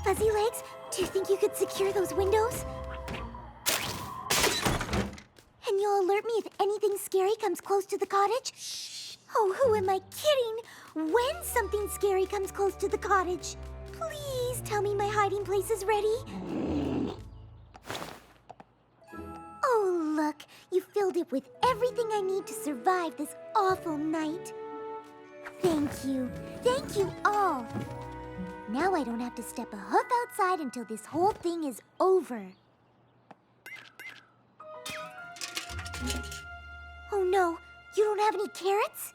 Fuzzy Legs, do you think you could secure those windows? And you'll alert me if anything scary comes close to the cottage? Shh. Oh, who am I kidding? When something scary comes close to the cottage, please tell me my hiding place is ready. Oh, look, you filled it with everything I need to survive this awful night. Thank you. Thank you all. Now I don't have to step a hoof outside until this whole thing is over. Oh no, you don't have any carrots?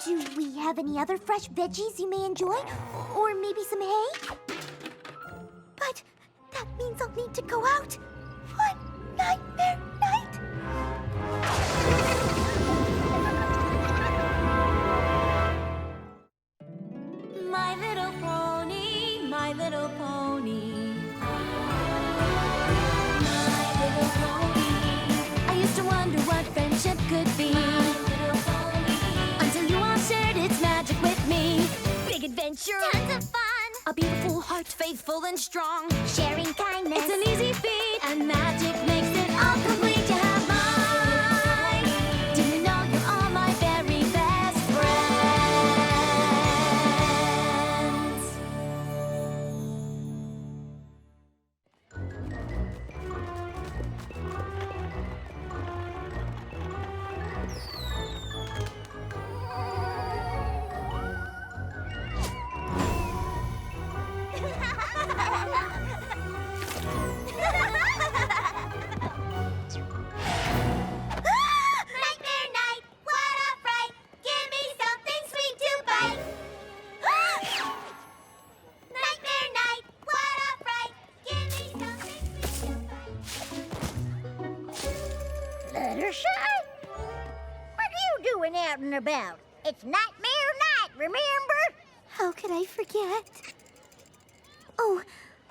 Do we have any other fresh veggies you may enjoy? Or maybe some hay? But that means I'll need to go out on Nightmare Night. My little pony, my little pony. My little pony. I used to wonder what friendship could be. My little pony. Until you all shared its magic with me. Big adventure. Tons of fun. A beautiful heart, faithful and strong. Sharing kindness. It's an easy feat, and magic makes it all complete. You have mine. Do you know you're all my very best friends? Nightmare Night, what a fright! Give me something sweet to bite. Nightmare Night, what a fright! Give me something sweet to bite. Fluttershy? What are you doing out and about? It's Nightmare Night, remember? How could I forget? Oh,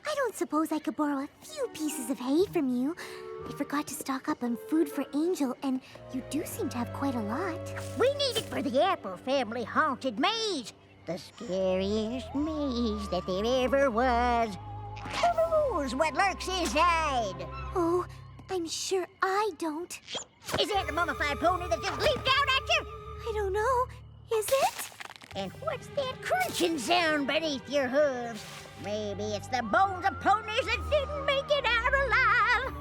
I don't suppose I could borrow a few pieces of hay from you. I forgot to stock up on food for Angel, and you do seem to have quite a lot. We need it for the Apple family haunted maze. The scariest maze that there ever was. Who knows what lurks inside? Oh, I'm sure I don't. Is that the mummified pony that just leaped out at you? I don't know. Is it? And what's that crunching sound beneath your hooves? Maybe it's the bones of ponies that didn't make it out alive.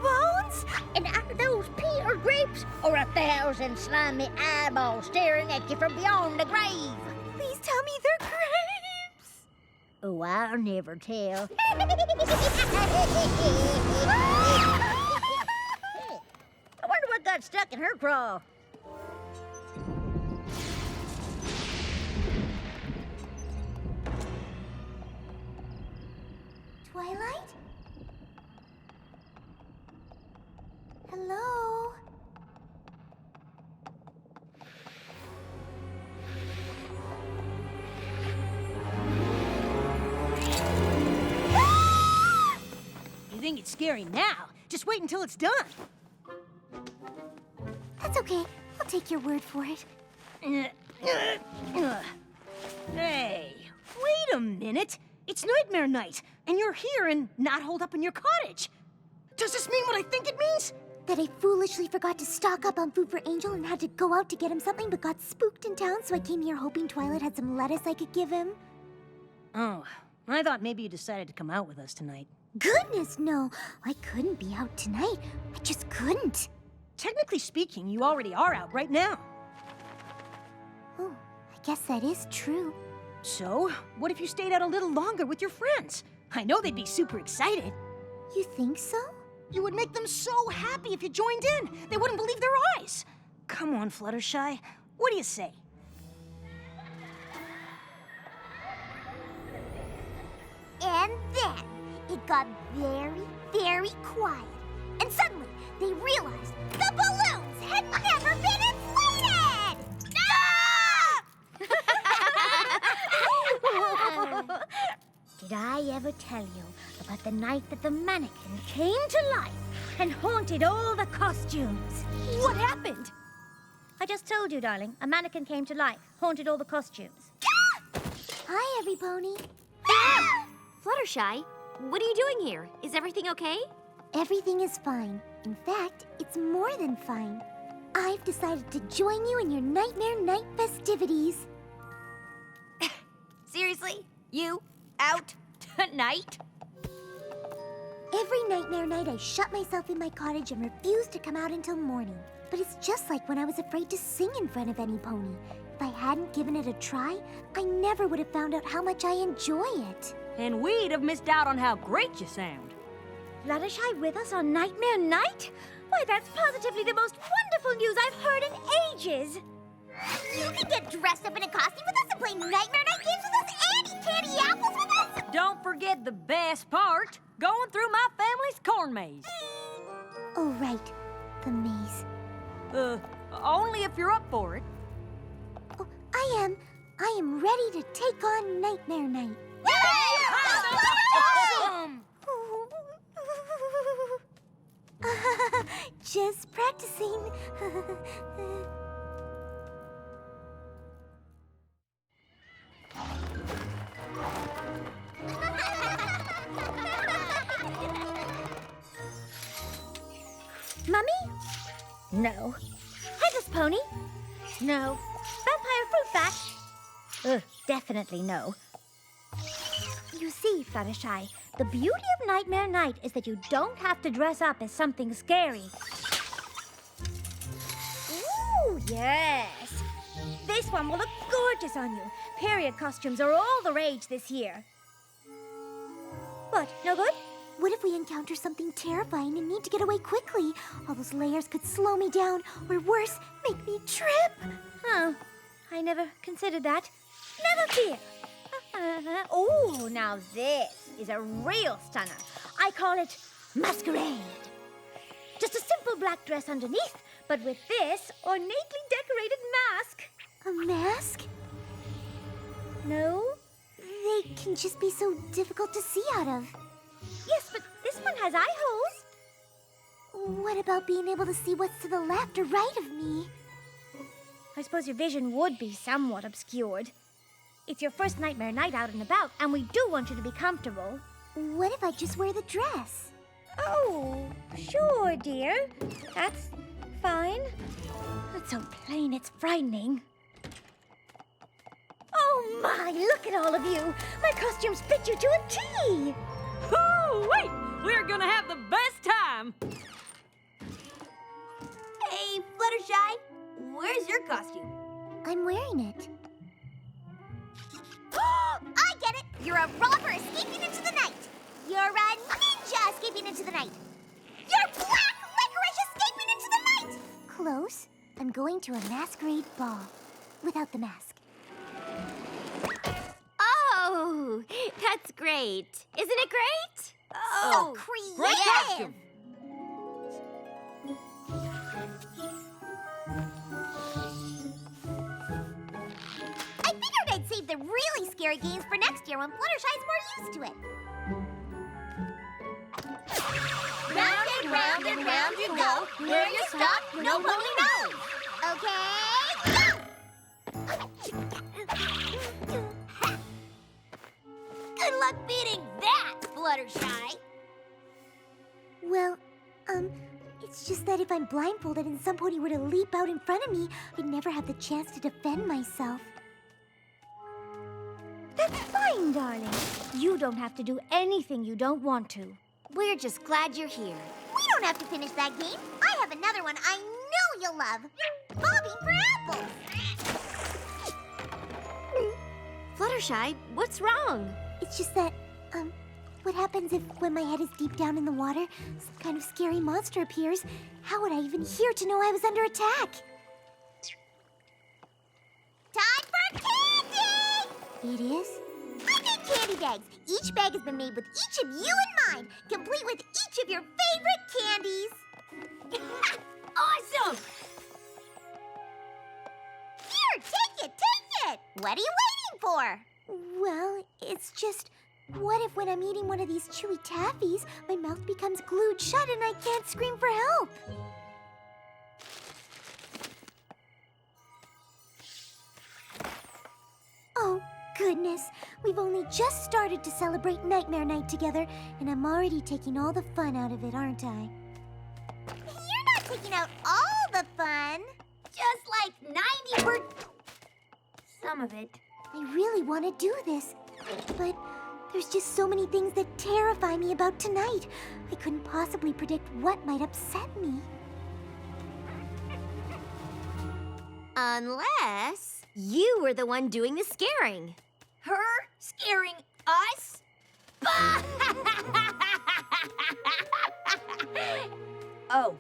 Bones? And are those pea or grapes? Or 1,000 slimy eyeballs staring at you from beyond the grave? Please tell me they're grapes. Oh, I'll never tell. I wonder what got stuck in her craw. Twilight? Hello? You think it's scary now? Just wait until it's done. That's okay. I'll take your word for it. Hey, wait a minute. It's Nightmare Night, and you're here and not holed up in your cottage. Does this mean what I think it means? That I foolishly forgot to stock up on food for Angel and had to go out to get him something, but got spooked in town, so I came here hoping Twilight had some lettuce I could give him. Oh, I thought maybe you decided to come out with us tonight. Goodness, no. I couldn't be out tonight. I just couldn't. Technically speaking, you already are out right now. Oh, I guess that is true. So, what if you stayed out a little longer with your friends? I know they'd be super excited. You think so? You would make them so happy if you joined in. They wouldn't believe their eyes. Come on, Fluttershy. What do you say? And then it got very, very quiet. And suddenly they realized the balloons had never been inflated! Ah! Did I ever tell you about the night that the mannequin came to life and haunted all the costumes? What happened? I just told you, darling. A mannequin came to life, haunted all the costumes. Hi, every pony. Fluttershy, what are you doing here? Is everything okay? Everything is fine. In fact, it's more than fine. I've decided to join you in your Nightmare Night festivities. Seriously? You? Out? Tonight? Every Nightmare Night, I shut myself in my cottage and refuse to come out until morning. But it's just like when I was afraid to sing in front of any pony. If I hadn't given it a try, I never would have found out how much I enjoy it. And we'd have missed out on how great you sound. Fluttershy with us on Nightmare Night? Why, that's positively the most wonderful news I've heard in ages. You can get dressed up in a costume with us and play Nightmare Night games with us and eat candy apples with us. Don't forget the best part, going through my family's corn maze. Oh, right. The maze. Only if you're up for it. Oh, I am ready to take on Nightmare Night. Awesome! Just practicing. Mummy? No. Headless pony? No. Vampire fruit bat? Ugh, definitely no. You see, Fluttershy, the beauty of Nightmare Night is that you don't have to dress up as something scary. Ooh, yes. This one will look gorgeous on you. Period costumes are all the rage this year. What, no good? What if we encounter something terrifying and need to get away quickly? All those layers could slow me down, or worse, make me trip. Oh, I never considered that. Never fear. Oh, now this is a real stunner. I call it masquerade. Just a simple black dress underneath, but with this ornately decorated mask. A mask? No? They can just be so difficult to see out of. Yes, but this one has eye holes. What about being able to see what's to the left or right of me? I suppose your vision would be somewhat obscured. It's your first Nightmare Night out and about, and we do want you to be comfortable. What if I just wear the dress? Oh, sure, dear. That's fine. It's so plain, it's frightening. Oh, my, look at all of you. My costumes fit you to a T. Oh, wait! We're gonna have the best time! Hey, Fluttershy, where's your costume? I'm wearing it. I get it! You're a robber escaping into the night. You're a ninja escaping into the night. You're black licorice escaping into the night! Close. I'm going to a masquerade ball. Without the mask. Oh, that's great. Isn't it great? So creative! Great costume! I figured I'd save the really scary games for next year when Fluttershy's more used to it. Round and round you go. Where you stop, no pony knows. Okay, go! Good luck beating that, Fluttershy. Well, it's just that if I'm blindfolded and some pony were to leap out in front of me, I'd never have the chance to defend myself. That's fine, darling. You don't have to do anything you don't want to. We're just glad you're here. We don't have to finish that game. I have another one I know you'll love. Bobbing for apples. Fluttershy, what's wrong? It's just that, what happens if when my head is deep down in the water, some kind of scary monster appears? How would I even hear to know I was under attack? Time for candy! It is? I made candy bags. Each bag has been made with each of you in mind, complete with each of your favorite candies. Awesome! Here, take it! What are you waiting for? Well, it's just, what if when I'm eating one of these chewy taffies, my mouth becomes glued shut and I can't scream for help? goodness. We've only just started to celebrate Nightmare Night together, and I'm already taking all the fun out of it, aren't I? You're not taking out all the fun. Just like 90%. Some of it. I really want to do this, but there's just so many things that terrify me about tonight. I couldn't possibly predict what might upset me. Unless you were the one doing the scaring. Her scaring us? Oh,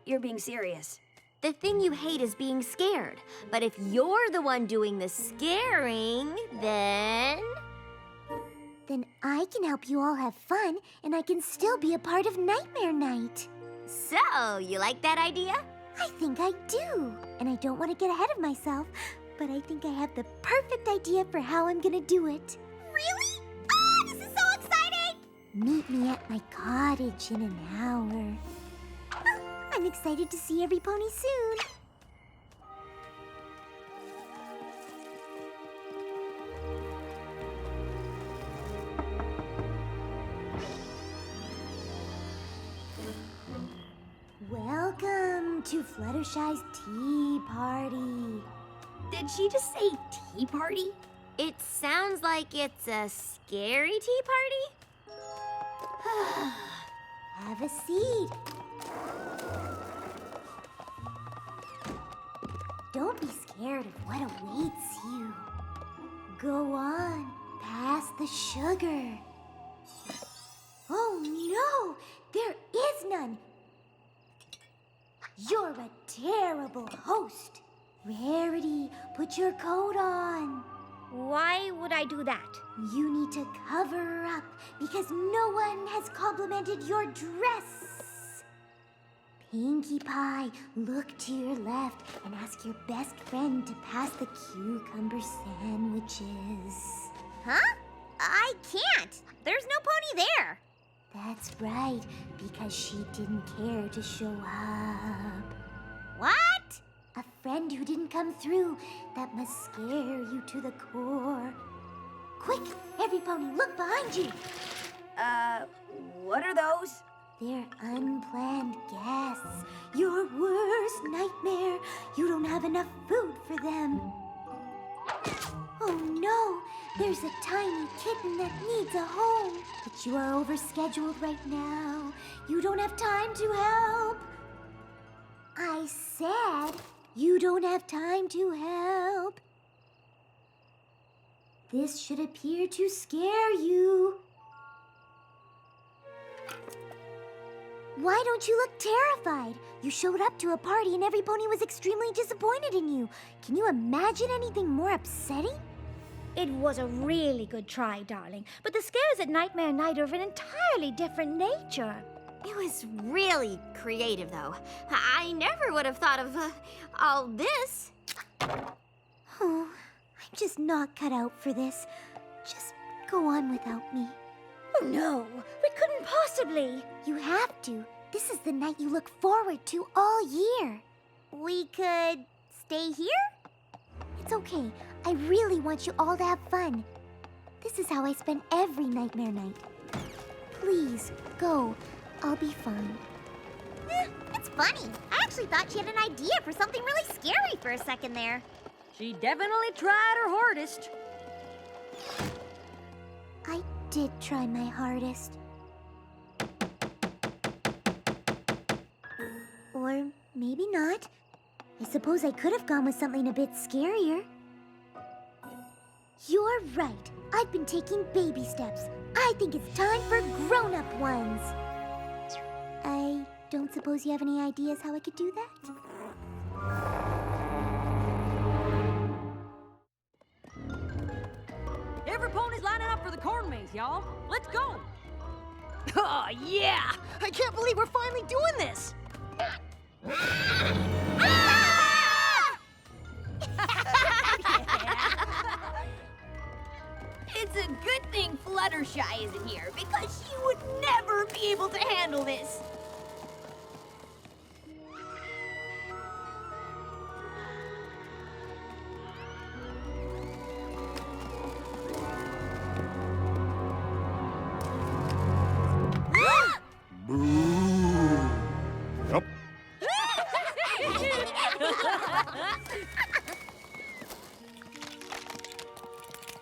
you're being serious. The thing you hate is being scared. But if you're the one doing the scaring, then... Then I can help you all have fun, and I can still be a part of Nightmare Night. So, you like that idea? I think I do. And I don't want to get ahead of myself, but I think I have the perfect idea for how I'm gonna do it. Really? Oh, this is so exciting! Meet me at my cottage in an hour. I'm excited to see every pony soon. Welcome to Fluttershy's tea party. Did she just say tea party? It sounds like it's a scary tea party. Have a seat. Don't be scared of what awaits you. Go on, pass the sugar. Oh no, there is none. You're a terrible host. Rarity, put your coat on. Why would I do that? You need to cover up because no one has complimented your dress. Pinkie Pie, look to your left and ask your best friend to pass the cucumber sandwiches. Huh? I can't. There's no pony there. That's right, because she didn't care to show up. What? A friend who didn't come through that must scare you to the core. Quick, every pony, look behind you. What are those? They're unplanned guests. Your worst nightmare. You don't have enough food for them. Oh no, there's a tiny kitten that needs a home. But you are overscheduled right now. You don't have time to help. I said you don't have time to help. This should appear to scare you. Why don't you look terrified? You showed up to a party and every pony was extremely disappointed in you. Can you imagine anything more upsetting? It was a really good try, darling. But the scares at Nightmare Night are of an entirely different nature. It was really creative, though. I never would have thought of all this. Oh, I'm just not cut out for this. Just go on without me. Oh, no, we couldn't possibly. You have to. This is the night you look forward to all year. We could stay here? It's okay. I really want you all to have fun. This is how I spend every Nightmare Night. Please, go. I'll be fine. It's funny. I actually thought she had an idea for something really scary for a second there. She definitely tried her hardest. I did try my hardest. Or maybe not. I suppose I could have gone with something a bit scarier. You're right. I've been taking baby steps. I think it's time for grown-up ones. I don't suppose you have any ideas how I could do that? Every pony's lining up for the corn maze, y'all. Let's go. Oh, yeah! I can't believe we're finally doing this! It's a good thing Fluttershy isn't here, because she would never be able to handle this.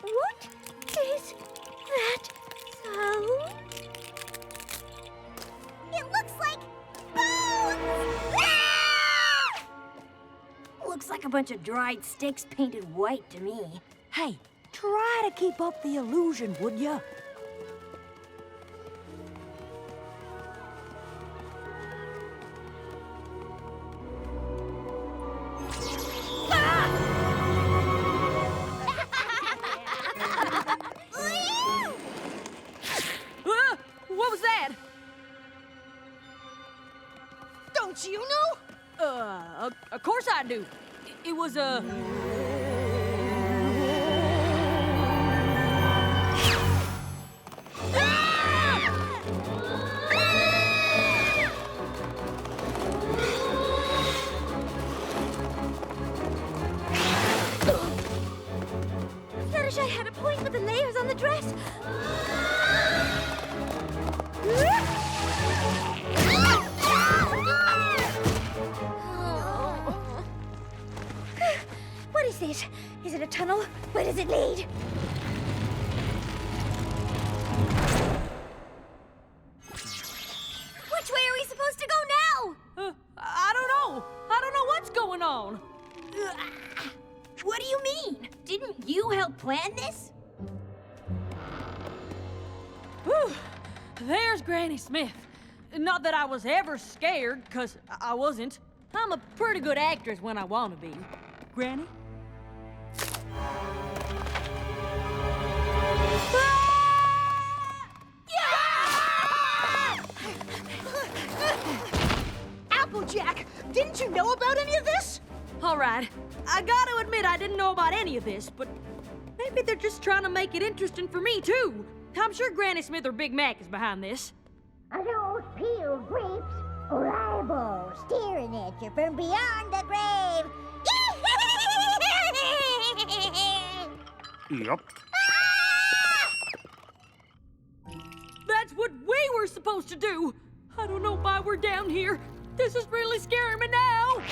What is that sound? It looks like bones! Ah! Looks like a bunch of dried sticks painted white to me. Hey, try to keep up the illusion, would ya? What was that? Don't you know? Of course I do. It was a... Fluttershy had a point with the layers on the dress. What is this? Is it a tunnel? Where does it lead? Which way are we supposed to go now? I don't know. I don't know what's going on. What do you mean? Didn't you help plan this? Whew. There's Granny Smith. Not that I was ever scared, because I wasn't. I'm a pretty good actress when I want to be. Granny? Applejack, didn't you know about any of this? All right. I gotta admit I didn't know about any of this, but maybe they're just trying to make it interesting for me, too. I'm sure Granny Smith or Big Mac is behind this. Are those peeled grapes or eyeballs staring at you from beyond the grave? Yep. That's what we were supposed to do. I don't know why we're down here. This is really scaring me now.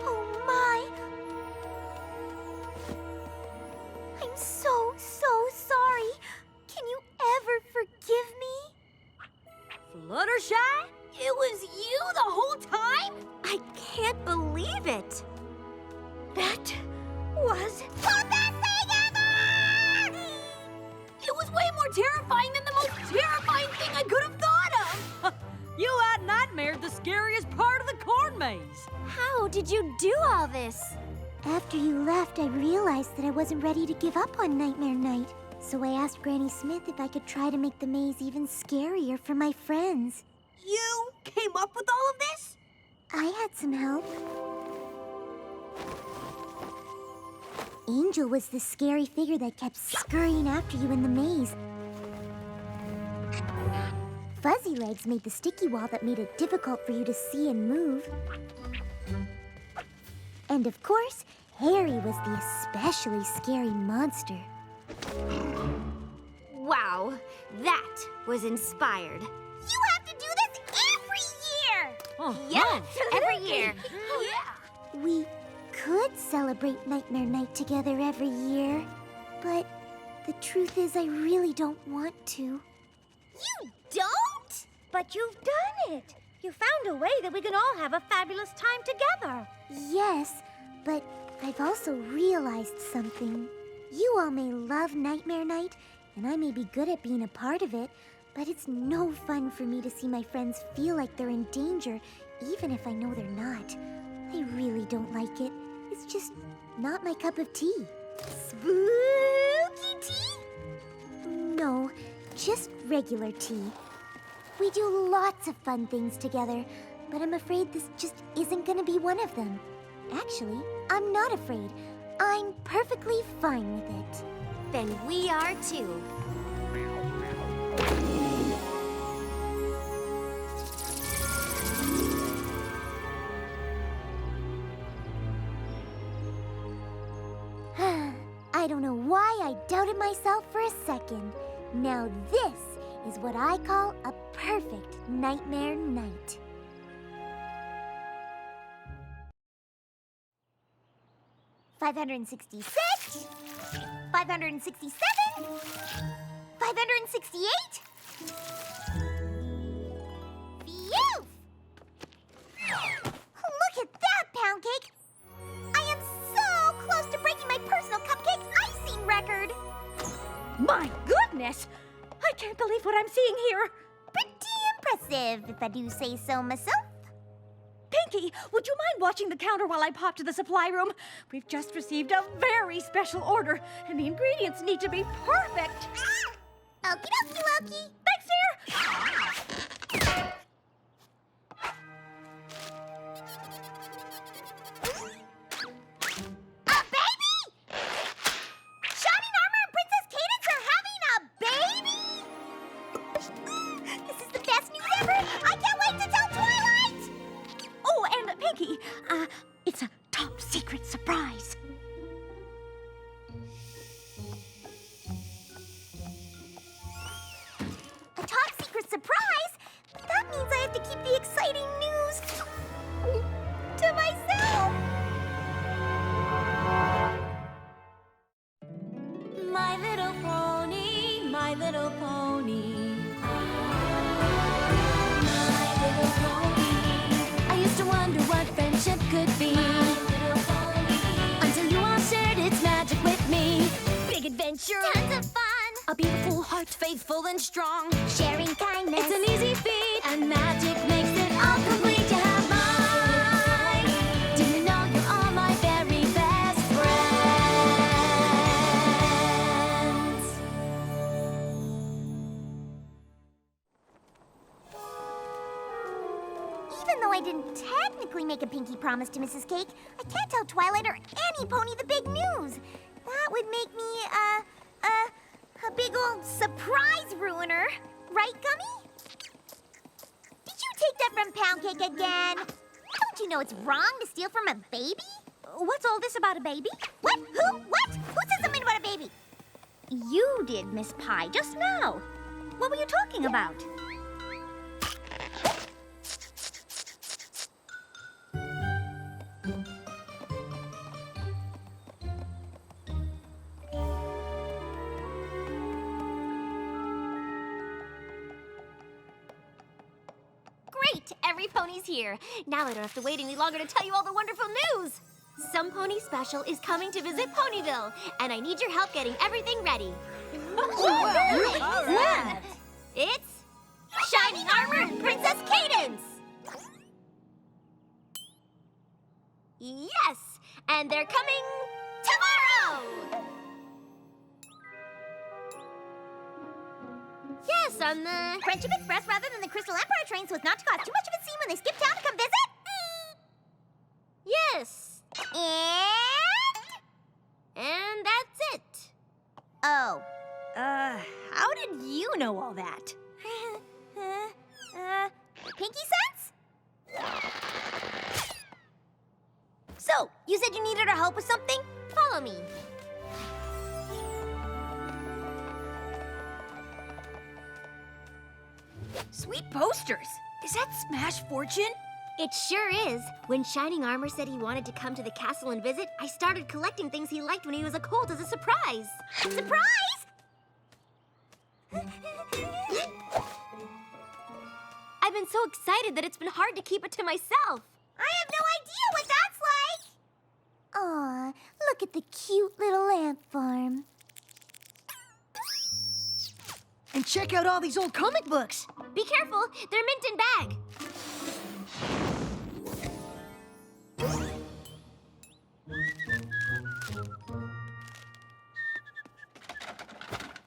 Oh my. I'm so sorry. Can you ever forgive me? Fluttershy? It was you the whole time? I can't believe it. That was... The best thing ever! It was way more terrifying than the most terrifying thing I could have thought of. You had nightmared the scariest part of the corn maze. How did you do all this? After you left, I realized that I wasn't ready to give up on Nightmare Night. So I asked Granny Smith if I could try to make the maze even scarier for my friends. You came up with all of this? I had some help. Angel was the scary figure that kept scurrying after you in the maze. Fuzzy Legs made the sticky wall that made it difficult for you to see and move. And of course, Harry was the especially scary monster. Wow, that was inspired. You have to do this every year! Oh, Yes, every year. We could celebrate Nightmare Night together every year, but the truth is I really don't want to. You don't? But you've done it. You found a way that we can all have a fabulous time together. Yes, but I've also realized something. You all may love Nightmare Night, and I may be good at being a part of it, but it's no fun for me to see my friends feel like they're in danger, even if I know they're not. I really don't like it. It's just not my cup of tea. Spooky tea? No, just regular tea. We do lots of fun things together, but I'm afraid this just isn't gonna be one of them. Actually, I'm not afraid. I'm perfectly fine with it. Then we are too. I don't know why I doubted myself for a second. Now this is what I call a perfect Nightmare Night. $566, $567, $568. Phew! Look at that, Pound Cake! I am so close to breaking my personal cupcake icing record! My goodness! I can't believe what I'm seeing here. Pretty impressive, if I do say so myself. Pinkie, would you mind watching the counter while I pop to the supply room? We've just received a very special order, and the ingredients need to be perfect. Okie dokie, Loki. Thanks, dear. A baby? Shining Armor and Princess Cadance are having a baby? This is the best news ever. I can't wait to tell Twilight. Oh, and Pinkie, it's a top secret surprise. A top secret surprise? But that means I have to keep the exciting news to myself. My little pony, my little pony. My little pony. I used to wonder what friendship could be. Until you all shared its magic with me. Big adventure. Tons of fun. A beautiful heart, faithful and strong. Sharing kindness. It's an easy feat, and magic makes it all complete to have mine. Do you know you're all my very best friends? Even though I didn't technically make a pinky promise to Mrs. Cake, I can't tell Twilight or any pony the big news. That would make me, a big old surprise ruiner. Right, Gummy? Did you take that from Pound Cake again? Don't you know it's wrong to steal from a baby? What's all this about a baby? What? Who? What? Who said something about a baby? You did, Miss Pie, just now. What were you talking about? Great! Every pony's here. Now I don't have to wait any longer to tell you all the wonderful news. Some Pony Special is coming to visit Ponyville, and I need your help getting everything ready. Yeah. It's Shining Armor and Princess Cadance! Yes! And they're coming tomorrow! Yes, on the Friendship Express rather than the Crystal Empire train so as not to cause too much of a scene when they skip town to come visit? Yes. And that's it. Oh. How did you know all that? Pinky sense? So, you said you needed our help with something? Follow me. Sweet posters. Is that Smash Fortune? It sure is. When Shining Armor said he wanted to come to the castle and visit, I started collecting things he liked when he was a colt as a surprise. Surprise? I've been so excited that it's been hard to keep it to myself. I have no idea what that's like. Aw, look at the cute little ant farm. And check out all these old comic books. Be careful, they're mint in bag.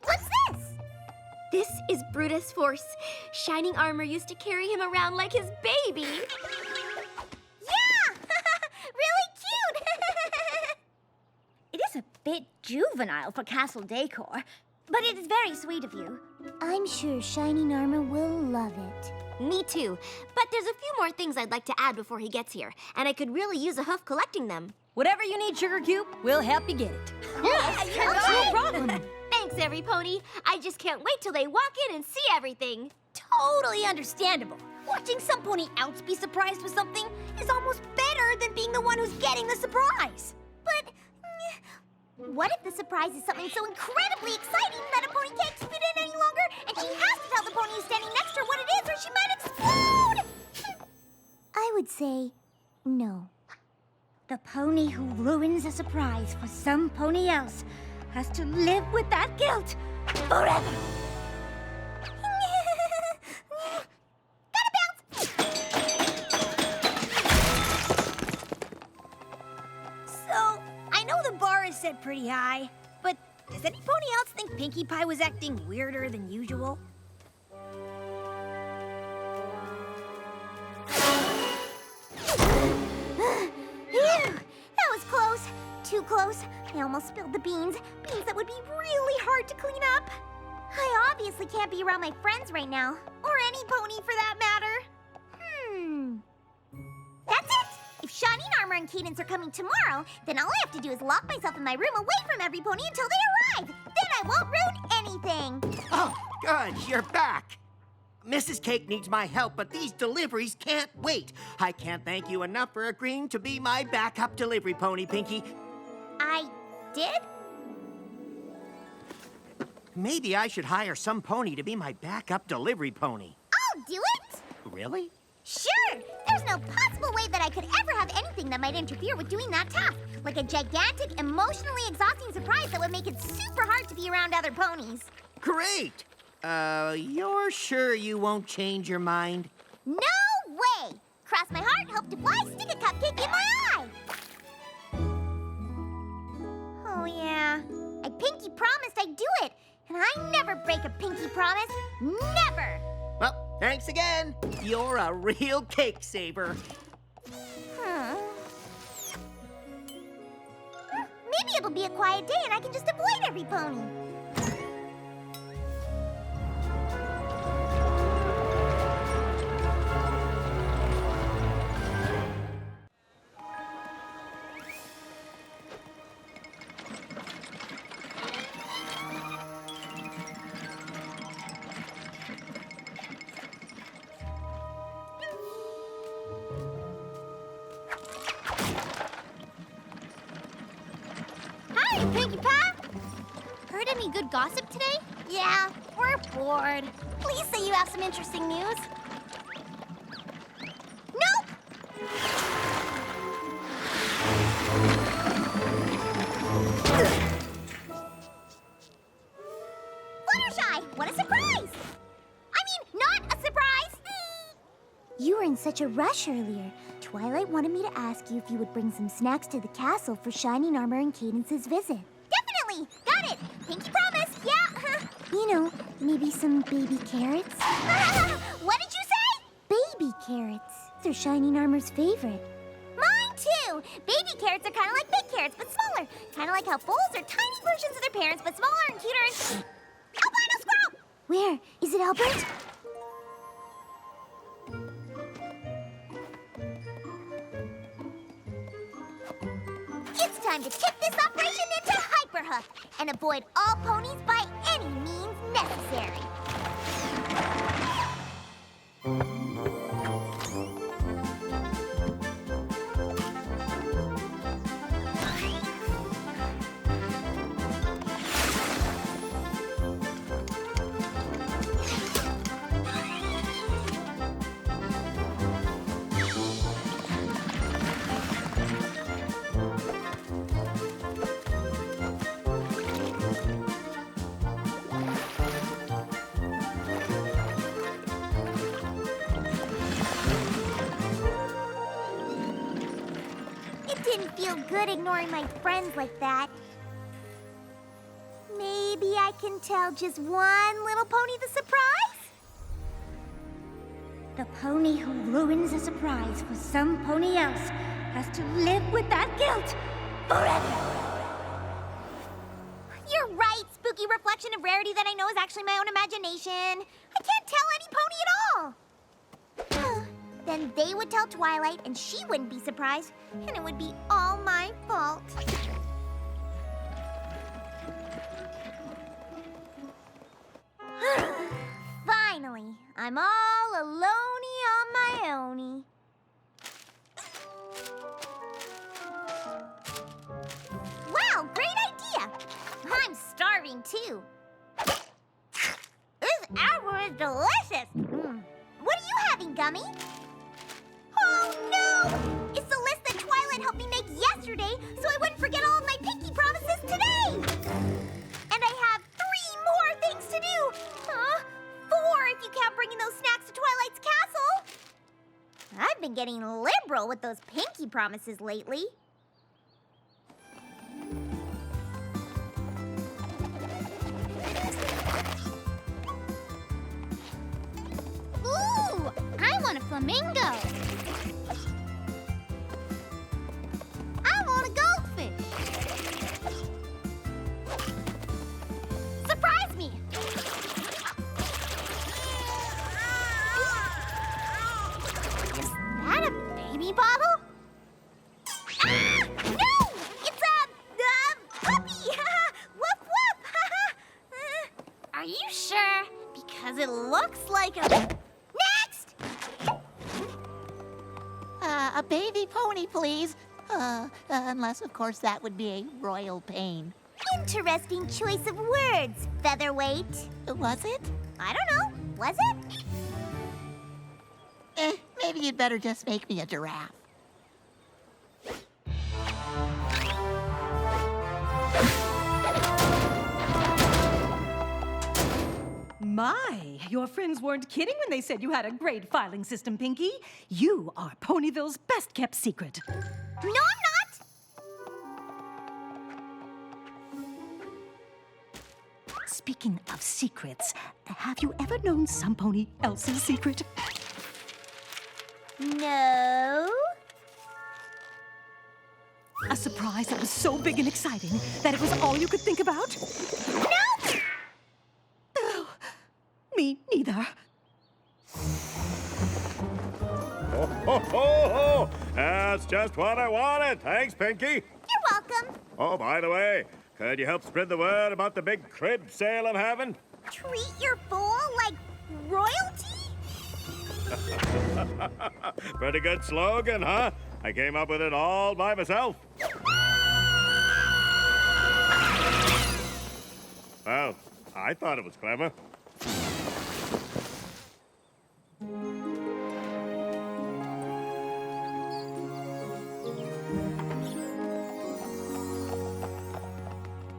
What's this? This is Brutus Force. Shining Armor used to carry him around like his baby. Yeah! Really cute! It is a bit juvenile for castle decor, but it is very sweet of you. I'm sure Shining Armor will love it. Me too. But there's a few more things I'd like to add before he gets here, and I could really use a hoof collecting them. Whatever you need, Sugar Cube, we'll help you get it. That's no problem. Thanks, every pony. I just can't wait till they walk in and see everything. Totally understandable. Watching some pony else be surprised with something is almost better than being the one who's getting the surprise. But what if the surprise is something so incredibly exciting that a pony can't keep it in any longer, and she has to tell the pony who's standing next to her what it is, or she might explode? I would say no. The pony who ruins a surprise for some pony else has to live with that guilt forever. So, I know the bar is set pretty high, but does any pony else think Pinkie Pie was acting weirder than usual? Phew! That was close. Too close. I almost spilled the beans. Beans that would be really hard to clean up. I obviously can't be around my friends right now. Or any pony for that matter. That's it! If Shining Armor and Cadance are coming tomorrow, then all I have to do is lock myself in my room away from every pony until they arrive. Then I won't ruin anything. Oh, good, you're back. Mrs. Cake needs my help, but these deliveries can't wait. I can't thank you enough for agreeing to be my backup delivery pony, Pinkie. I did? Maybe I should hire some pony to be my backup delivery pony. I'll do it! Really? Sure! There's no possible way that I could ever have anything that might interfere with doing that task. Like a gigantic, emotionally exhausting surprise that would make it super hard to be around other ponies. Great! You're sure you won't change your mind? No way! Cross my heart, hope to fly, stick a cupcake in my eye! Oh, yeah. I pinky promised I'd do it. And I never break a pinky promise. Never! Well, thanks again. You're a real cake saver. Maybe it'll be a quiet day and I can just avoid every pony. Hi, Pinkie Pie! Heard any good gossip today? Yeah, we're bored. Please say you have some interesting news. Nope! Fluttershy, what a surprise! I mean, not a surprise! You were in such a rush earlier. Twilight wanted me to ask you if you would bring some snacks to the castle for Shining Armor and Cadance's visit. Definitely! Got it! Pinky promise! Yeah! You know, maybe some baby carrots? What did you say? Baby carrots. They're Shining Armor's favorite. Mine too! Baby carrots are kind of like big carrots, but smaller. Kind of like how foals are tiny versions of their parents, but smaller and cuter and... Albino squirrel! Where? Is it Albert? It's time to tip this operation into Hyperhoof and avoid all ponies by any means necessary. Didn't feel good ignoring my friends like that. Maybe I can tell just one little pony the surprise? The pony who ruins a surprise for some pony else has to live with that guilt forever. You're right, spooky reflection of Rarity that I know is actually my own imagination. I can't tell any pony at all. Then they would tell Twilight, and she wouldn't be surprised, and it would be all my fault. Finally, I'm all alone-y on my own-y. Wow, great idea! I'm starving too. This apple is delicious. What are you having, Gummy? Oh no! It's the list that Twilight helped me make yesterday, so I wouldn't forget all of my Pinkie promises today. And I have 3 more things to do. 4 if you count bringing those snacks to Twilight's castle. I've been getting liberal with those Pinkie promises lately. Ooh, I want a flamingo. I want a goldfish. Surprise me. Is that a baby bottle? Ah! No! It's a puppy! Woof woof! Are you sure? Because it looks like a... Next! A baby pony, please. Unless, of course, that would be a royal pain. Interesting choice of words, Featherweight. Was it? I don't know. Was it? Maybe you'd better just make me a giraffe. My, your friends weren't kidding when they said you had a great filing system, Pinkie. You are Ponyville's best-kept secret. No, I'm not. Speaking of secrets, have you ever known some pony else's secret? No. A surprise that was so big and exciting that it was all you could think about? No! Oh, me neither. Ho, ho, ho! That's just what I wanted. Thanks, Pinkie. You're welcome. Oh, by the way, could you help spread the word about the big crib sale I'm having? Treat your fool like royalty? Pretty good slogan, huh? I came up with it all by myself. Well, I thought it was clever.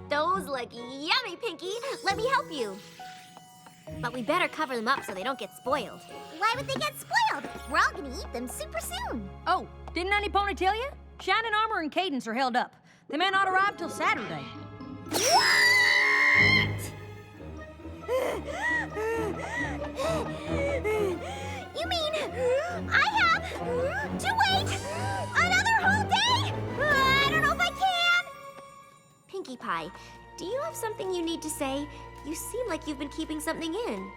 Those look yummy, Pinkie. Let me help you. But we better cover them up so they don't get spoiled. Why would they get spoiled? We're all gonna eat them super soon. Oh, didn't any pony tell you? Shining Armor and Cadance are held up. They may not arrive till Saturday. What? You mean I have to wait another whole day? I don't know if I can. Pinkie Pie, do you have something you need to say? You seem like you've been keeping something in.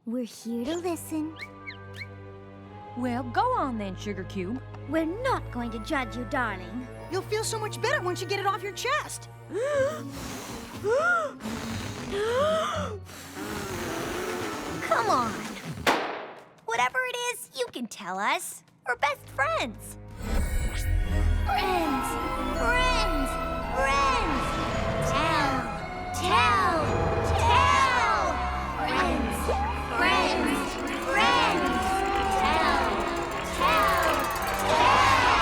We're here to listen. Well, go on then, Sugar Cube. We're not going to judge you, darling. You'll feel so much better once you get it off your chest. Come on. Whatever it is, you can tell us. We're best friends. Friends. Friends. Friends. Tell. Tell. Tell. Friends. Friends. Friends. Tell. Tell. Tell.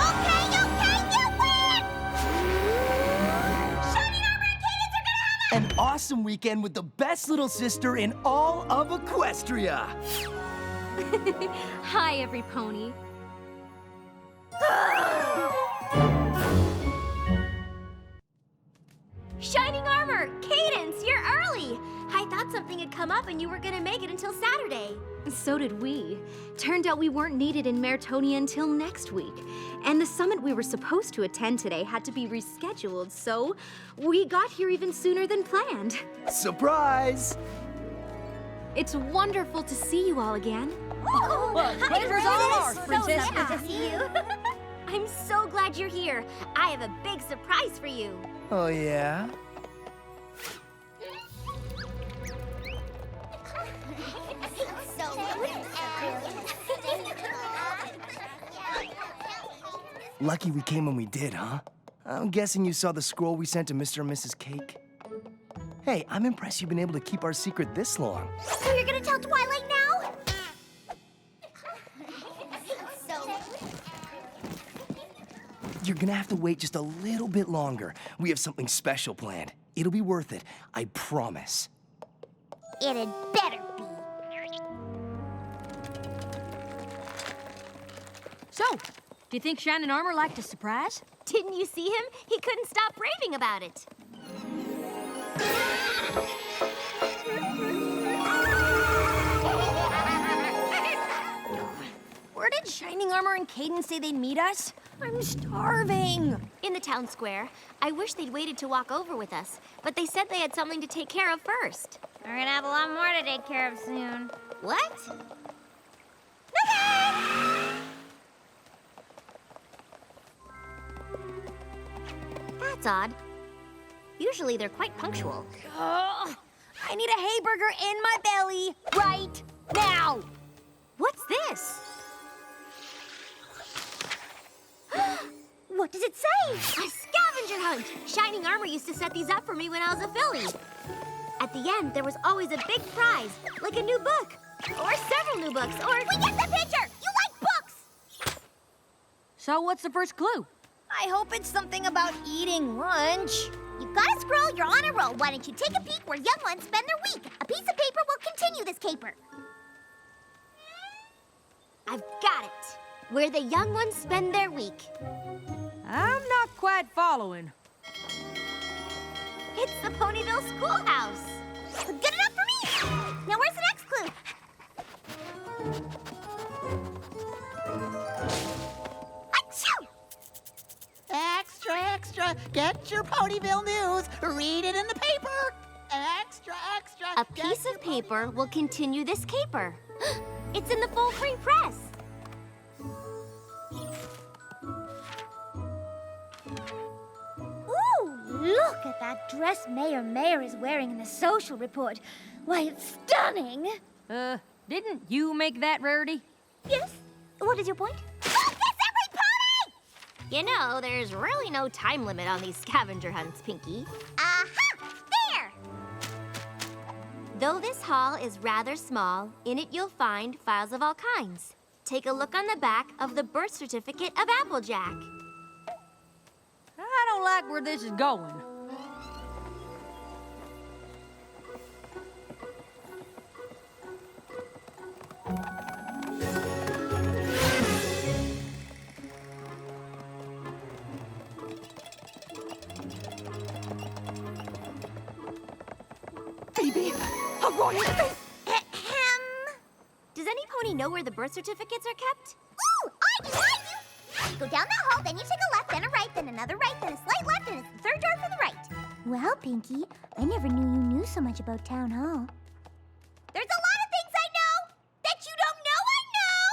Okay, you win! Shining Armor and Cadance are gonna have An awesome weekend with the best little sister in all of Equestria. Hi, every pony. Shining Armor! Cadance, you're early! I thought something had come up and you were gonna make it until Saturday. So did we. Turned out we weren't needed in Mertonia until next week. And the summit we were supposed to attend today had to be rescheduled, so we got here even sooner than planned. Surprise! It's wonderful to see you all again. Well, pleasure's all ours, Princess. So good to see you. I'm so glad you're here. I have a big surprise for you. Oh, yeah? Lucky we came when we did, huh? I'm guessing you saw the scroll we sent to Mr. and Mrs. Cake. Hey, I'm impressed you've been able to keep our secret this long. So you're gonna tell Twilight now? You're gonna have to wait just a little bit longer. We have something special planned. It'll be worth it, I promise. It had better be. So, do you think Shining Armor liked a surprise? Didn't you see him? He couldn't stop raving about it. Where did Shining Armor and Cadance say they'd meet us? I'm starving. In the town square. I wish they'd waited to walk over with us, but they said they had something to take care of first. We're gonna have a lot more to take care of soon. What? That's odd. Usually they're quite punctual. I need a hay burger in my belly right now. What's this? What does it say? A scavenger hunt! Shining Armor used to set these up for me when I was a filly. At the end, there was always a big prize, like a new book, or several new books, or... We get the picture! You like books! So what's the first clue? I hope it's something about eating lunch. You've got a scroll, you're on a roll. Why don't you take a peek where young ones spend their week? A piece of paper will continue this caper. I've got it. Where the young ones spend their week. I'm not quite following. It's the Ponyville Schoolhouse. Good enough for me! Now where's the next clue? Achoo! Extra, extra, get your Ponyville news. Read it in the paper. Extra, extra. A piece of paper will continue this caper. It's in the full free press. Ooh, look at that dress Mayor is wearing in the social report. Why, it's stunning. Didn't you make that, Rarity? Yes? What is your point? Focus, every pony! You know, there's really no time limit on these scavenger hunts, Pinkie. Aha! There! Though this hall is rather small, in it you'll find files of all kinds. Take a look on the back of the birth certificate of Applejack. I don't like where this is going. Baby, I'm going to the... Does any pony know where the birth certificates are kept? Ooh, I do! Go down that hall, then you take a left, then a right, then another right, then a slight left, and it's the third door from the right. Well, Pinkie, I never knew you knew so much about Town Hall. There's a lot of things I know that you don't know I know.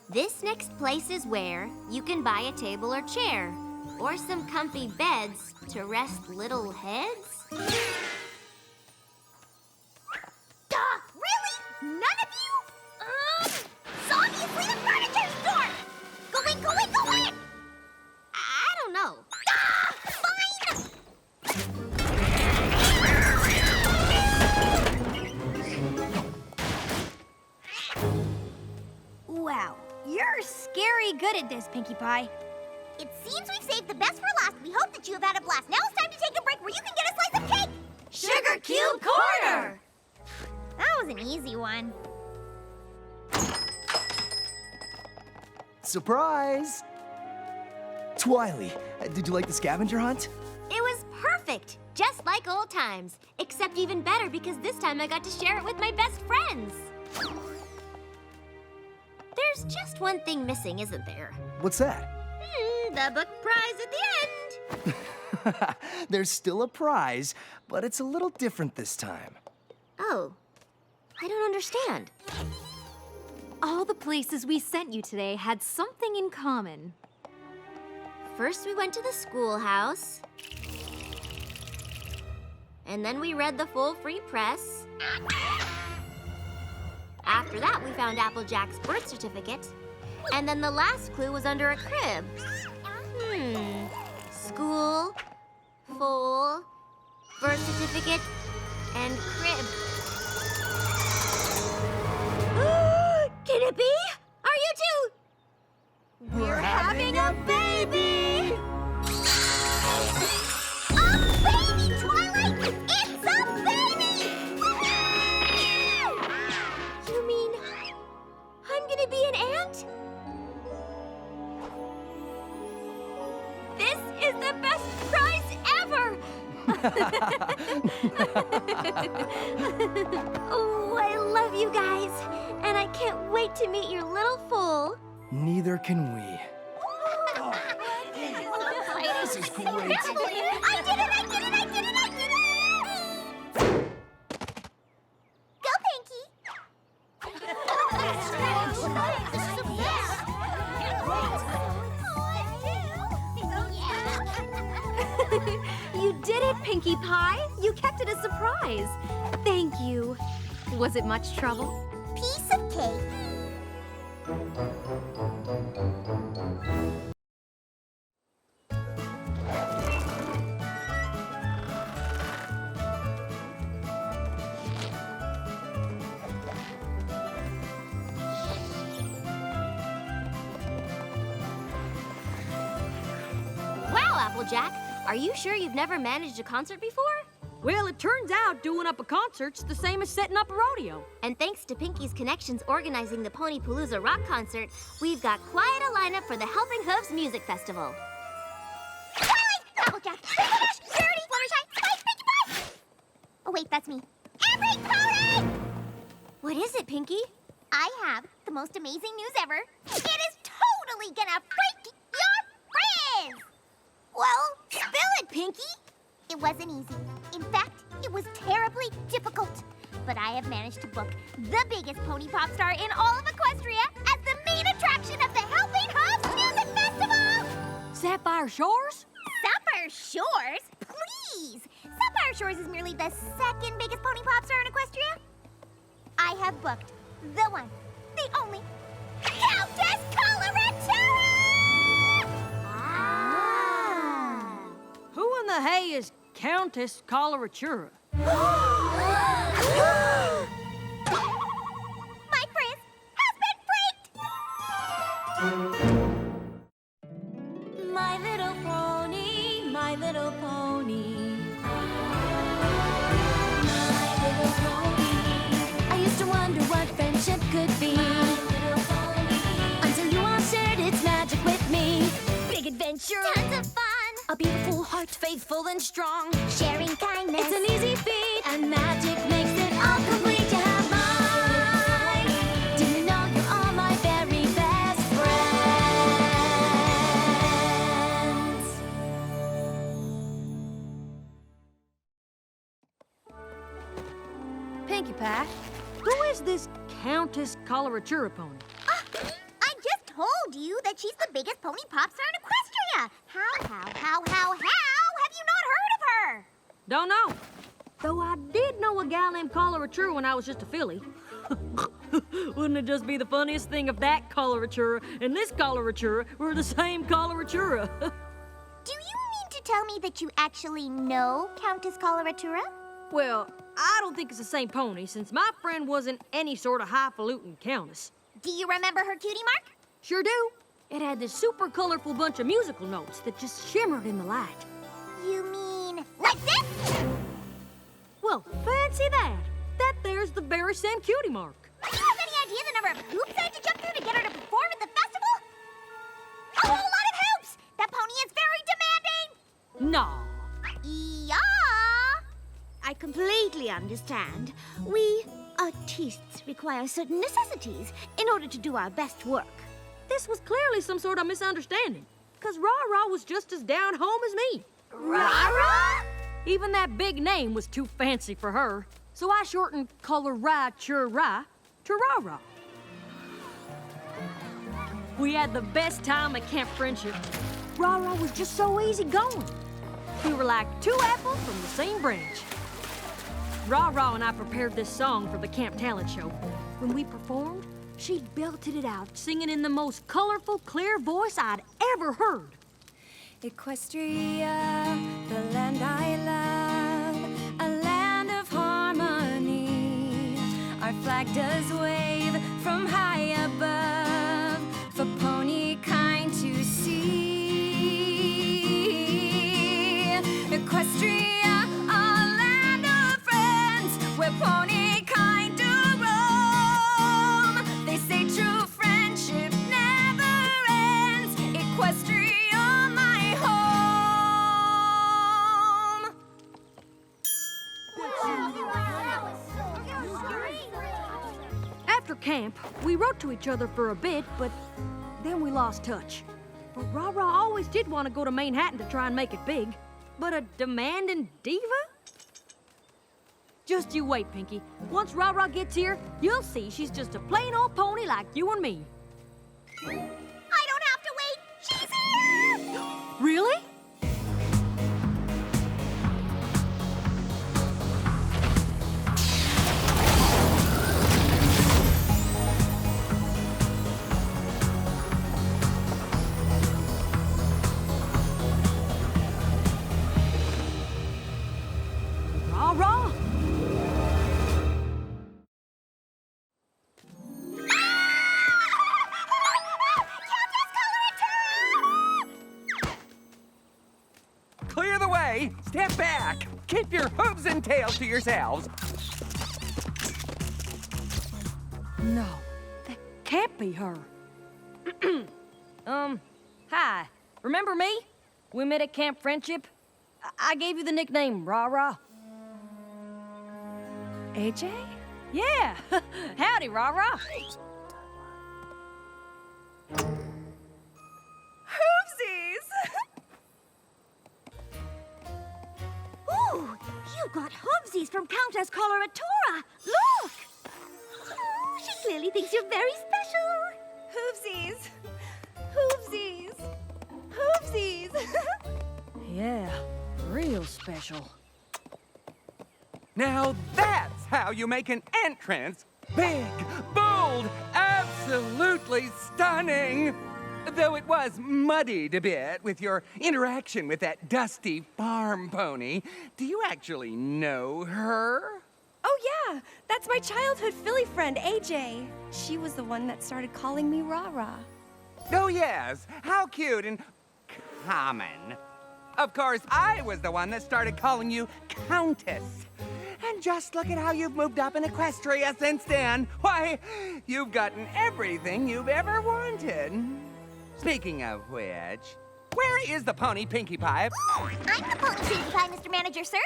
This next place is where you can buy a table or chair, or some comfy beds to rest little heads. Duh! Really? None of you? It's obviously the furniture store! Go in, go in, go in! I don't know. Fine! Wow, you're scary good at this, Pinkie Pie. It seems we've saved the best for last. We hope that you have had a blast. Now it's time to take a break where you can get a slice of cake. Sugar Cube Corner! That was an easy one. Surprise! Twily, did you like the scavenger hunt? It was perfect, just like old times. Except even better because this time I got to share it with my best friends. There's just one thing missing, isn't there? What's that? The book prize at the end. There's still a prize, but it's a little different this time. Oh, I don't understand. All the places we sent you today had something in common. First we went to the schoolhouse. And then we read the full free press. After that, we found Applejack's birth certificate. And then the last clue was under a crib. School, full, birth certificate, and crib. Can it be? Are you two? We're having a baby! A baby, Twilight! It's a baby! You mean I'm gonna be an ant? This is the best prize ever! Oh, I love you guys, and I can't wait to meet your little fool. Neither can we. This is great. I did it! I did it! I did it! I did it! Go, Pinkie! You did it, Pinkie Pie! You kept it a surprise. Thank you. Was it much trouble? Piece of cake. Wow, Applejack, are you sure you've never managed a concert before? Well, it turns out doing up a concert's the same as setting up a rodeo. And thanks to Pinkie's connections organizing the Ponypalooza Rock Concert, we've got quite a lineup for the Helping Hooves Music Festival. Twilight! Applejack! Rainbow Dash! Rarity! Fluttershy! Pinkie Pie! Oh, wait, that's me. Every pony! What is it, Pinkie? I have the most amazing news ever. It is totally gonna break your frizz! Well, spill it, Pinkie! It wasn't easy. In fact, it was terribly difficult. But I have managed to book the biggest pony pop star in all of Equestria as the main attraction of the Helping Hooves Music Festival! Sapphire Shores? Sapphire Shores? Please! Sapphire Shores is merely the second biggest pony pop star in Equestria. I have booked the one, the only, Countess Coloratura! Who in the hay is Countess Coloratura? My frizz has been freaked! My little pony, my little pony. My little pony. I used to wonder what friendship could be. Until you all shared its magic with me. Big adventure. Tons of fun! A beautiful heart, faithful and strong. Sharing kindness. It's an easy feat, and magic makes it all complete. You have mine. Do you know you're all my very best friends? Pinkie Pie, who is this Countess Coloratura pony? I just told you that she's the biggest pony pop star in Equestria. How have you not heard of her? Don't know. Though I did know a gal named Coloratura when I was just a filly. Wouldn't it just be the funniest thing if that Coloratura and this Coloratura were the same Coloratura? Do you mean to tell me that you actually know Countess Coloratura? Well, I don't think it's the same pony, since my friend wasn't any sort of highfalutin countess. Do you remember her cutie mark? Sure do. It had this super colorful bunch of musical notes that just shimmered in the light. You mean like this? Well, fancy that. That there's the Berry Sam Cutie mark. Do you have any idea the number of hoops I had to jump through to get her to perform at the festival? A whole lot of hoops! That pony is very demanding! No. Yeah! I completely understand. We artists require certain necessities in order to do our best work. This was clearly some sort of misunderstanding, because Ra-Ra was just as down home as me. Ra-Ra? Even that big name was too fancy for her, so I shortened Color-Ra-Chur-Ra to Ra-Ra. We had the best time at Camp Friendship. Ra-Ra was just so easygoing. We were like two apples from the same branch. Ra-Ra and I prepared this song for the Camp Talent Show. When we performed, she belted it out, singing in the most colorful, clear voice I'd ever heard. Equestria, the land I love, a land of harmony. Our flag does wave from high above for pony kind to see. Equestria, a land of friends, where pony kind do roam. They say true friendship never ends. Equestria, my home. After camp, we wrote to each other for a bit, but then we lost touch. But Ra-Ra always did want to go to Manhattan to try and make it big. But a demanding diva? Just you wait, Pinkie. Once Ra-Ra gets here, you'll see she's just a plain old pony like you and me. I don't have to wait! She's here! Really? Ra-Ra? Clear the way! Step back! Keep your hooves and tails to yourselves! No, that can't be her. Hi. Remember me? We met at Camp Friendship. I gave you the nickname Ra-Ra. AJ? Yeah. Howdy, Ra-Ra. Hoopsies! Ooh, you got hoovesies from Countess Coloratura. Look! Oh, she clearly thinks you're very special. Hoopsies! Hoopsies! Hoopsies! Yeah, real special. Now that's how you make an entrance. Big, bold, absolutely stunning. Though it was muddied a bit with your interaction with that dusty farm pony. Do you actually know her? Oh, yeah. That's my childhood filly friend, AJ. She was the one that started calling me Ra-Ra. Oh, yes. How cute and common. Of course, I was the one that started calling you Countess. And just look at how you've moved up in Equestria since then. Why, you've gotten everything you've ever wanted. Speaking of which, where is the pony Pinkie Pie? Ooh, I'm the pony Pinkie Pie, Mr. Manager, sir.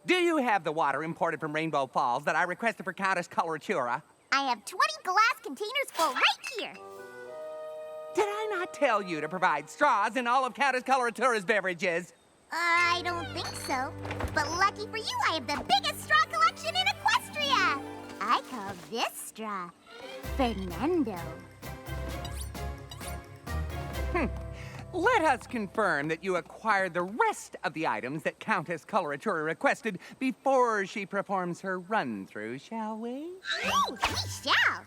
Do you have the water imported from Rainbow Falls that I requested for Countess Coloratura? I have 20 glass containers full right here. Did I not tell you to provide straws in all of Countess Coloratura's beverages? I don't think so. But lucky for you, I have the biggest straw collection in Equestria. I call this straw Fernando. Let us confirm that you acquired the rest of the items that Countess Coloratura requested before she performs her run-through, shall we? Oh, we shall.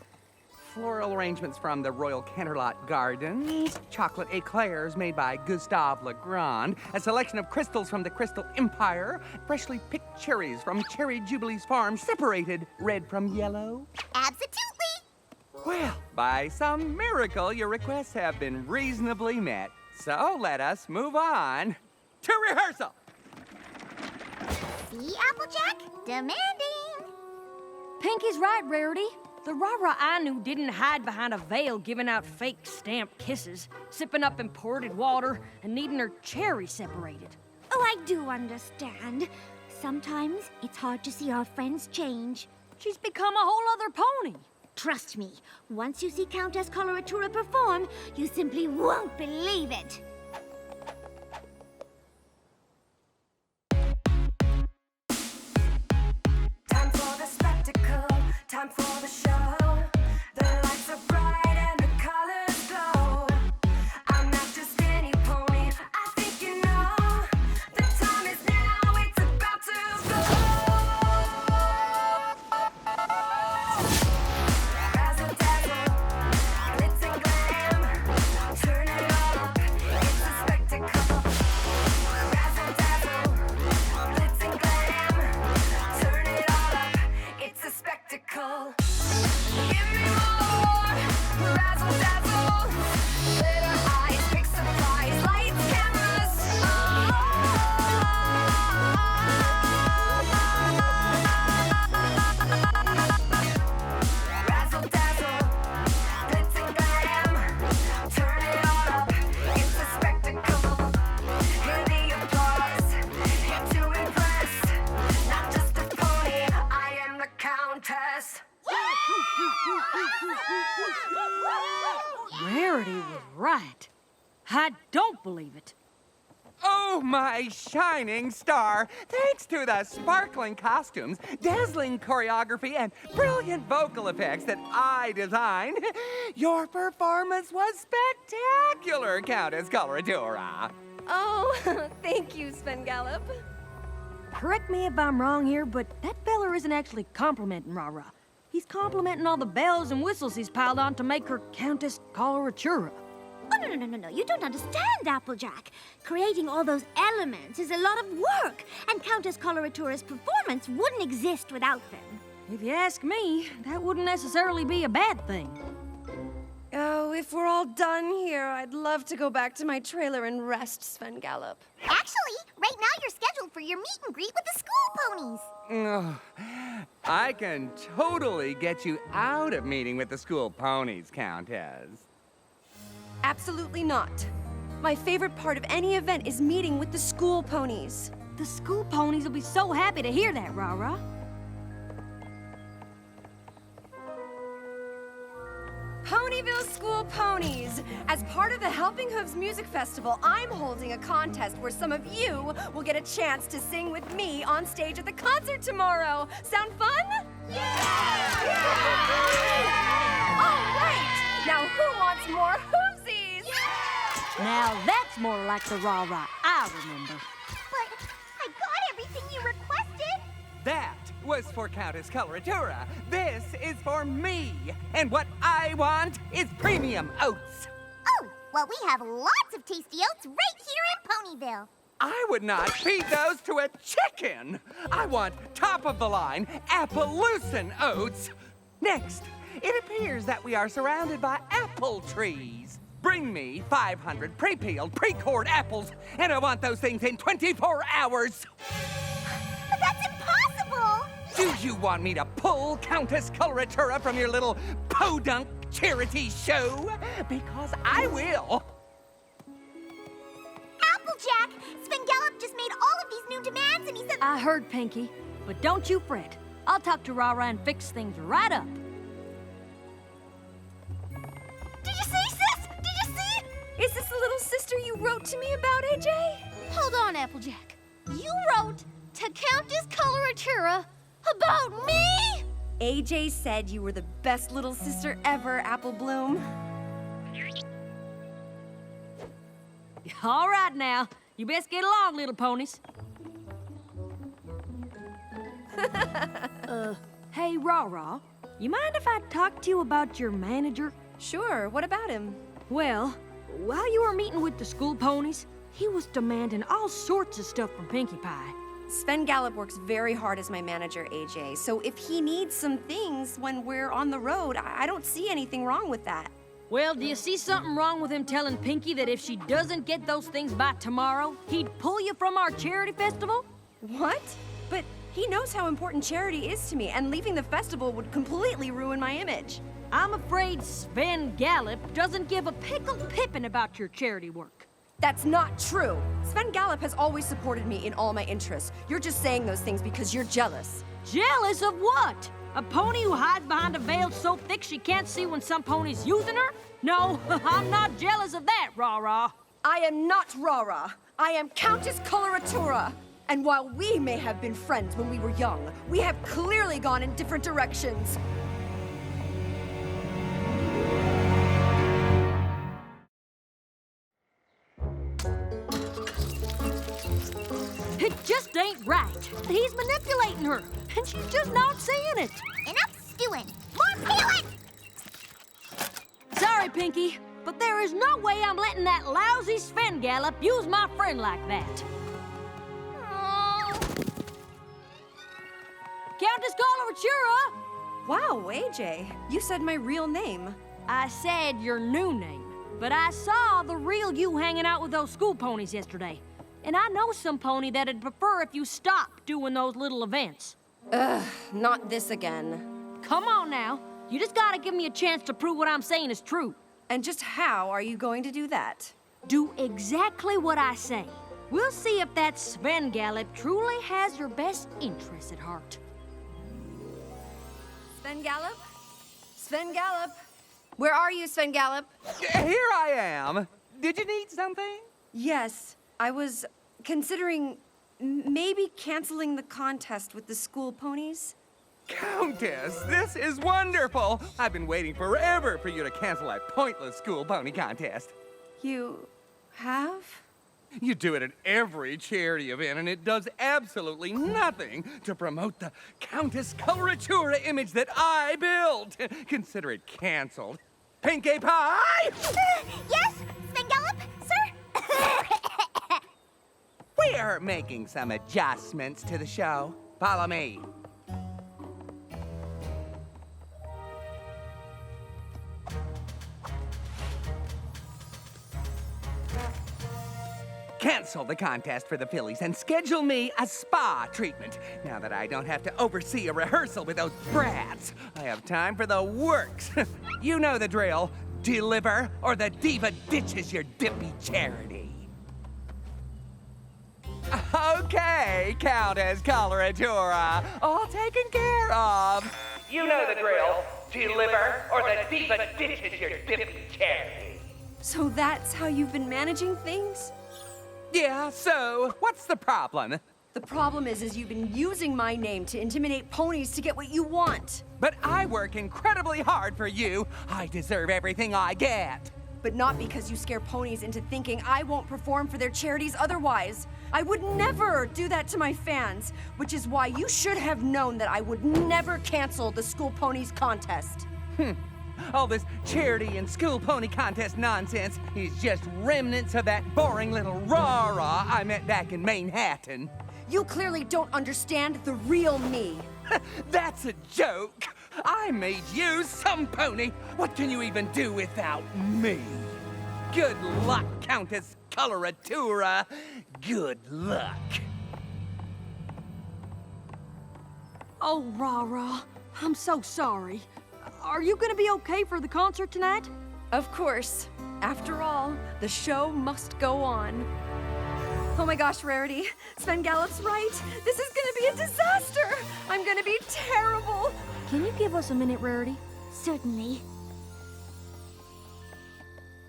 Floral arrangements from the Royal Canterlot Gardens, chocolate eclairs made by Gustave Legrand, a selection of crystals from the Crystal Empire, freshly picked cherries from Cherry Jubilee's farm, separated red from yellow. Absolutely. Well, by some miracle, your requests have been reasonably met. So let us move on to rehearsal. See, Applejack? Demanding. Pinkie's right, Rarity. The Rara I knew didn't hide behind a veil giving out fake stamped kisses, sipping up imported water, and needing her cherry separated. Oh, I do understand. Sometimes it's hard to see our friends change. She's become a whole other pony. Trust me, once you see Countess Coloratura perform, you simply won't believe it. Time for the spectacle, time for the show. The lights are bright and the colors glow. I'm not just any pony, I think you know. The time is now, it's about to go. Razzle dazzle, glitz and glam. Turn it all up, it's a spectacle. Razzle dazzle, glitz and glam. Turn it all up, it's a spectacle. Give me more, razzle dazzle. Glitter eyes, big surprise, lights, cameras. Razzle dazzle, glitz and glam. Turn it all up, it's a spectacle. Hear the applause, here to impress. Not just a pony, I am the Countess. Rarity was right. I don't believe it. Oh, my shining star! Thanks to the sparkling costumes, dazzling choreography, and brilliant vocal effects that I designed, your performance was spectacular, Countess Coloratura. Oh, thank you, Svengallop. Correct me if I'm wrong here, but that feller isn't actually complimenting Rara. He's complimenting all the bells and whistles he's piled on to make her Countess Coloratura. Oh, no. You don't understand, Applejack. Creating all those elements is a lot of work, and Countess Coloratura's performance wouldn't exist without them. If you ask me, that wouldn't necessarily be a bad thing. Oh, if we're all done here, I'd love to go back to my trailer and rest, Svengallop. Actually, right now you're scheduled for your meet and greet with the school ponies. Oh, I can totally get you out of meeting with the school ponies, Countess. Absolutely not. My favorite part of any event is meeting with the school ponies. The school ponies will be so happy to hear that, Rara. Ponyville School Ponies! As part of the Helping Hooves Music Festival, I'm holding a contest where some of you will get a chance to sing with me on stage at the concert tomorrow. Sound fun? Yeah! All right! Now who wants more hoovesies? Now that's more like the Rara I remember. But I got everything you requested. That was for Countess Coloratura. This is for me. And what I want is premium oats. Oh, well, we have lots of tasty oats right here in Ponyville. I would not feed those to a chicken. I want top-of-the-line Appaloosin oats. Next, it appears that we are surrounded by apple trees. Bring me 500 pre-peeled, pre-cored apples, and I want those things in 24 hours. But that's impossible. Do you want me to pull Countess Coloratura from your little podunk charity show? Because I will. Applejack, Svengallop just made all of these new demands, and he said... I heard, Pinkie, but don't you fret. I'll talk to Rara and fix things right up. Did you see, sis? Did you see? Is this the little sister you wrote to me about, AJ? Hold on, Applejack. You wrote to Countess Coloratura about me? AJ said you were the best little sister ever, Apple Bloom. All right now. You best get along, little ponies. Hey, Rara, you mind if I talk to you about your manager? Sure, what about him? Well, while you were meeting with the school ponies, he was demanding all sorts of stuff from Pinkie Pie. Sven Gallop works very hard as my manager, AJ. So if he needs some things when we're on the road, I don't see anything wrong with that. Well, do you see something wrong with him telling Pinkie that if she doesn't get those things by tomorrow, he'd pull you from our charity festival? What? But he knows how important charity is to me, and leaving the festival would completely ruin my image. I'm afraid Sven Gallop doesn't give a pickled pippin about your charity work. That's not true. Sven Gallop has always supported me in all my interests. You're just saying those things because you're jealous. Jealous of what? A pony who hides behind a veil so thick she can't see when some pony's using her? No, I'm not jealous of that, Rah-Rah. I am not Rara. I am Countess Coloratura. And while we may have been friends when we were young, we have clearly gone in different directions. It just ain't right. He's manipulating her, and she's just not seeing it. Enough stewing. More peeling! Sorry, Pinkie, but there is no way I'm letting that lousy Sven Gallop use my friend like that. Oh. Countess Coloratura! Wow, AJ, you said my real name. I said your new name, but I saw the real you hanging out with those school ponies yesterday. And I know some pony that'd prefer if you stopped doing those little events. Ugh, not this again. Come on now. You just gotta give me a chance to prove what I'm saying is true. And just how are you going to do that? Do exactly what I say. We'll see if that Sven Gallop truly has your best interests at heart. Sven Gallop? Sven Gallop? Where are you, Sven Gallop? Here I am. Did you need something? Yes, I was considering maybe canceling the contest with the school ponies. Countess, this is wonderful. I've been waiting forever for you to cancel that pointless school pony contest. You have? You do it at every charity event, and it does absolutely nothing to promote the Countess Coloratura image that I built. Consider it canceled. Pinkie Pie! Yes, Sven Gallop, sir? We're making some adjustments to the show. Follow me. Cancel the contest for the fillies and schedule me a spa treatment. Now that I don't have to oversee a rehearsal with those brats, I have time for the works. You know the drill. Deliver or the diva ditches your dippy charity. Okay, Countess Coloratura, all taken care of. You know the drill. Deliver or the diva ditches your dippy charity. So that's how you've been managing things? Yeah, so what's the problem? The problem is you've been using my name to intimidate ponies to get what you want. But I work incredibly hard for you. I deserve everything I get. But not because you scare ponies into thinking I won't perform for their charities otherwise. I would never do that to my fans, which is why you should have known that I would never cancel the School Ponies contest. All this charity and school pony contest nonsense is just remnants of that boring little rah-rah I met back in Manhattan. You clearly don't understand the real me. That's a joke. I made you some pony. What can you even do without me? Good luck, Countess Coloratura. Good luck. Oh, Rah-Rah, I'm so sorry. Are you gonna be okay for the concert tonight? Of course. After all, the show must go on. Oh my gosh, Rarity. Sven Gallop's right. This is gonna be a disaster. I'm gonna be terrible. Can you give us a minute, Rarity? Certainly.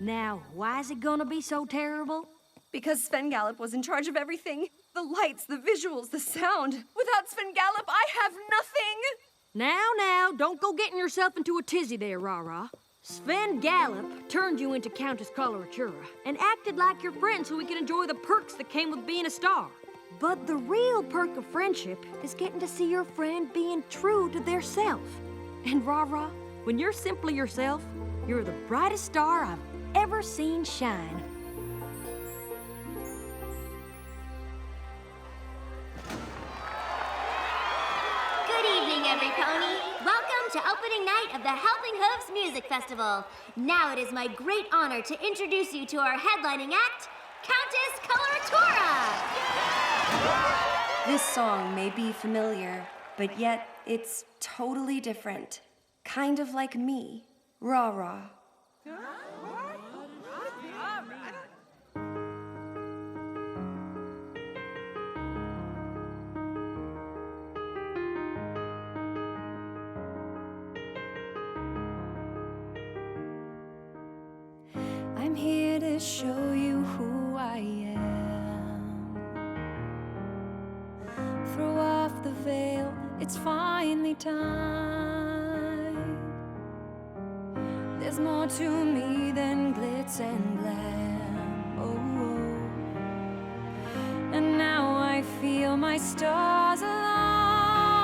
Now, why is it gonna be so terrible? Because Sven Gallop was in charge of everything. The lights, the visuals, the sound. Without Sven Gallop, I have nothing. Now, don't go getting yourself into a tizzy there, Rah-Rah. Sven Gallop turned you into Countess Coloratura and acted like your friend so we could enjoy the perks that came with being a star. But the real perk of friendship is getting to see your friend being true to their self. And Rah-Rah, when you're simply yourself, you're the brightest star I've ever seen shine. opening night of the Helping Hooves Music Festival. Now it is my great honor to introduce you to our headlining act, Countess Coloratura! This song may be familiar, but yet it's totally different. Kind of like me, Rah-Rah. I'm here to show you who I am. Throw off the veil, it's finally time. There's more to me than glitz and glam. Oh, oh. And now I feel my stars align.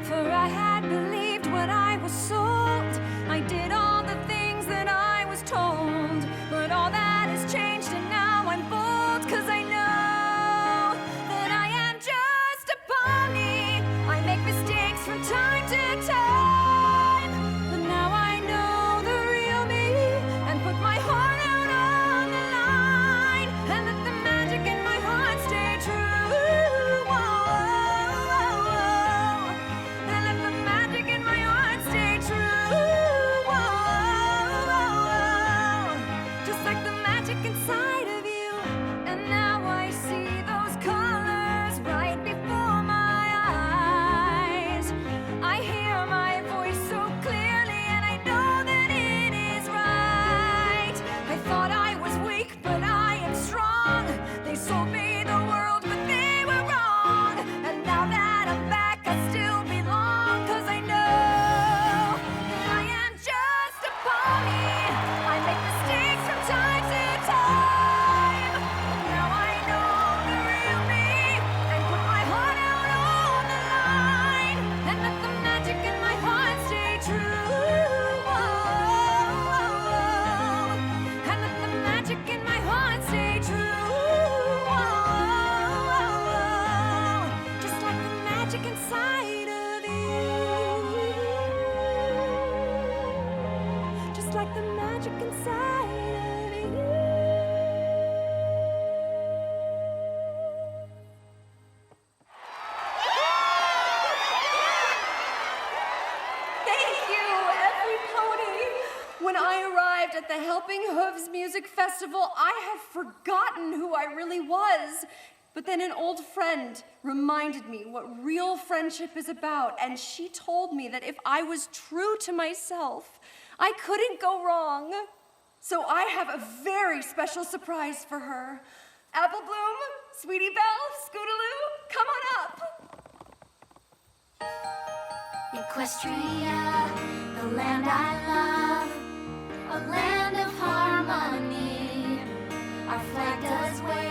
For I had believed what I was sold. I did all the things that I was told. But all that has changed and now I'm bold. 'Cause I know that I am just a pony. I make mistakes from time to time. But now I know the real me and put my heart out on the line. And let the magic in my heart stay true. Whoa, whoa, whoa. And let the magic in my heart stay true. Whoa, whoa, whoa. Just like the magic inside of you. And now I see those colors right before my eyes. I hear my voice so clearly and I know that it is right. I thought I was weak, but I am strong. They sold me the world, but they were wrong. And now that I'm back, I still belong. 'Cause I know that I am just a pony. I make mistakes from time to time. Now I know the real me and put my heart out on the line. And let the magic in my heart stay true. Whoa, whoa, whoa. And let the magic in my heart stay true. Whoa, whoa, whoa. Just like the magic inside of you. Just like the magic inside of you. Thank you, every pony. When I arrived at the Helping Hooves Music Festival, I had forgotten who I really was. But then an old friend reminded me what real friendship is about, and she told me that if I was true to myself, I couldn't go wrong. So I have a very special surprise for her. Apple Bloom, Sweetie Belle, Scootaloo, come on up. Equestria, the land I love, a land of harmony. Our flag does wave